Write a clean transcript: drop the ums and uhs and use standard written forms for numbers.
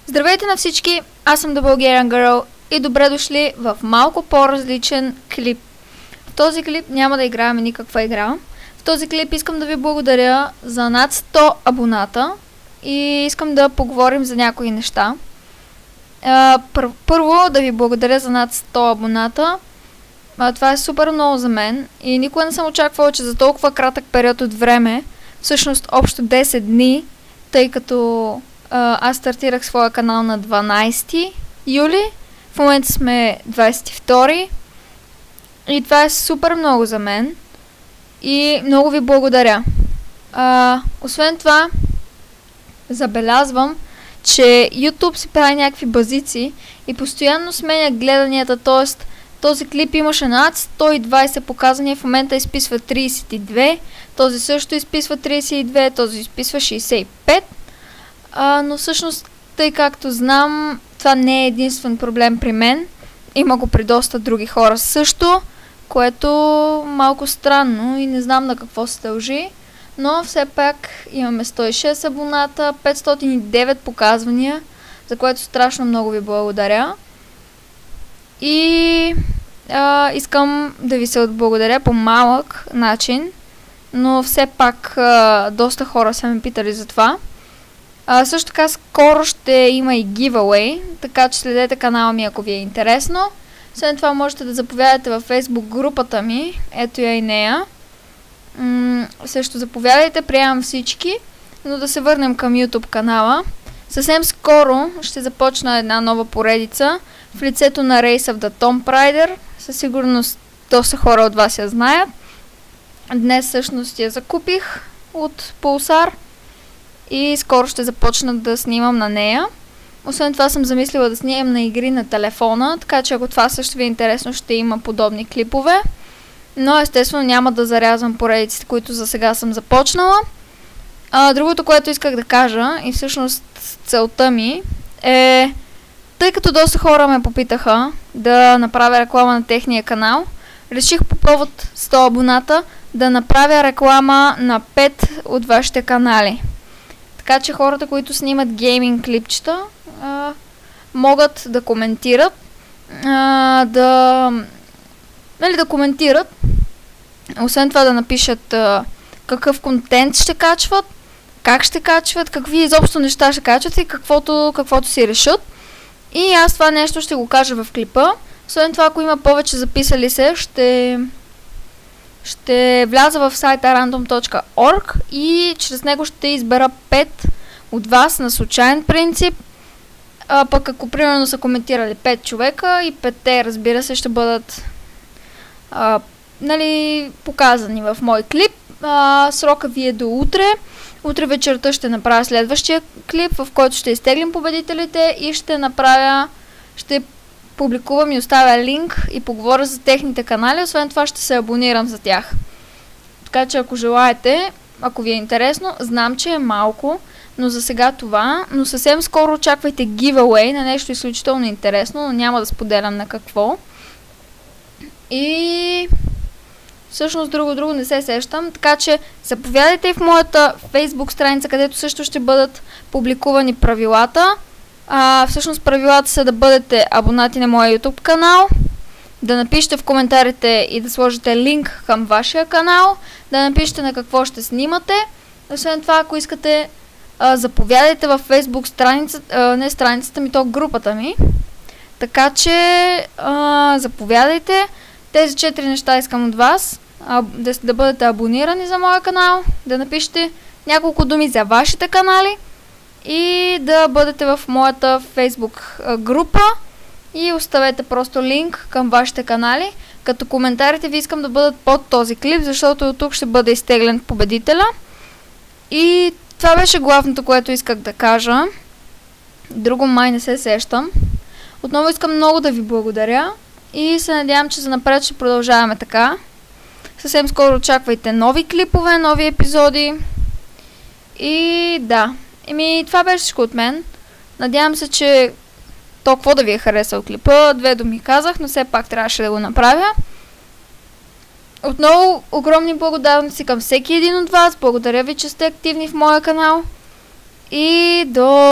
Здравейте на всички, аз съм The Bulgarian Girl и добре дошли в малко по-различен клип. В този клип няма да играем никаква игра. В този клип искам да ви благодаря за над 100 абоната и искам да поговорим за някои неща. Първо да ви благодаря за над 100 абоната. Това е супер много за мен и никога не съм очаквала, че за толкова кратък период от време, всъщност общо 10 дни, тъй като аз стартирах своя канал на 12 юли, в момента сме 22 и това е супер много за мен и много ви благодаря. Освен това, забелязвам, че YouTube си прави някакви базици и постоянно сменя гледанията, т.е. този клип имаше над 120 показания, в момента изписва 32, този също изписва 32, този изписва 65. Но всъщност, тъй както знам, това не е единствен проблем при мен. Има го при доста други хора също, което малко странно и не знам на какво се дължи. Но все пак имаме 106 абоната, 509 показвания, за което страшно много ви благодаря. И искам да ви се отблагодаря по малък начин, но все пак доста хора са ме питали за това. Също така скоро ще има и giveaway, така че следете канала ми, ако ви е интересно. След това можете да заповядате във Facebook групата ми, ето я и нея. Също заповядайте, приемам всички, но да се върнем към YouTube канала. Съвсем скоро ще започна една нова поредица в лицето на Race of the Tomb Raider. Със сигурност доста хора от вас я знаят. Днес всъщност я закупих от Pulsar и скоро ще започна да снимам на нея. Освен това съм замислила да снимам на игри на телефона, така че ако това също ви е интересно, ще има подобни клипове. Но естествено няма да зарязвам поредиците, които за сега съм започнала. Другото, което исках да кажа и всъщност целта ми е, тъй като доста хора ме попитаха да направя реклама на техния канал, реших по повод 100 абоната да направя реклама на 5 от вашите канали. Така че хората, които снимат гейминг клипчета, могат да коментират, да коментират, освен това да напишат какъв контент ще качват, как ще качват, какви изобщо неща ще качват и каквото си решат. И аз това нещо ще го кажа в клипа. Освен това, ако има повече записали се, ще вляза в сайта random.org и чрез него ще избера 5 от вас на случайен принцип. Пък ако примерно са коментирали 5 човека и 5-те, разбира се, ще бъдат показани в мой клип. Срока ви е до утре. Утре вечерта ще направя следващия клип, в който ще изтеглим победителите и ще публикувам и оставя линк и поговоря за техните канали. Освен това ще се абонирам за тях. Така че ако желаете, ако ви е интересно, знам, че е малко, но за сега това. Но съвсем скоро очаквайте giveaway на нещо изключително интересно, но няма да споделям на какво. И всъщност друго не се сещам, така че заповядайте и в моята Facebook страница, където също ще бъдат публикувани правилата. Всъщност правилата са да бъдете абонати на моя YouTube канал, да напишете в коментарите и да сложите линк към вашия канал, да напишете на какво ще снимате. Освен това, ако искате, заповядайте в Facebook страницата, не страницата ми, то групата ми. Така че заповядайте. Тези 4 неща искам от вас. Да бъдете абонирани за моя канал, да напишете няколко думи за вашите канали и да бъдете в моята Facebook група и оставете просто линк към вашите канали. Като коментарите ви искам да бъдат под този клип, защото от тук ще бъде изтеглен победителя. И това беше главното, което исках да кажа. Друго май не се сещам. Отново искам много да ви благодаря и се надявам, че занапред ще продължаваме така. Съвсем скоро очаквайте нови клипове, нови епизоди. И да, това беше всичко от мен. Надявам се, че толкова да ви е харесал клипа. 2 думи казах, но все пак трябваше да го направя. Отново огромни благодарности към всеки един от вас. Благодаря ви, че сте активни в моя канал. И до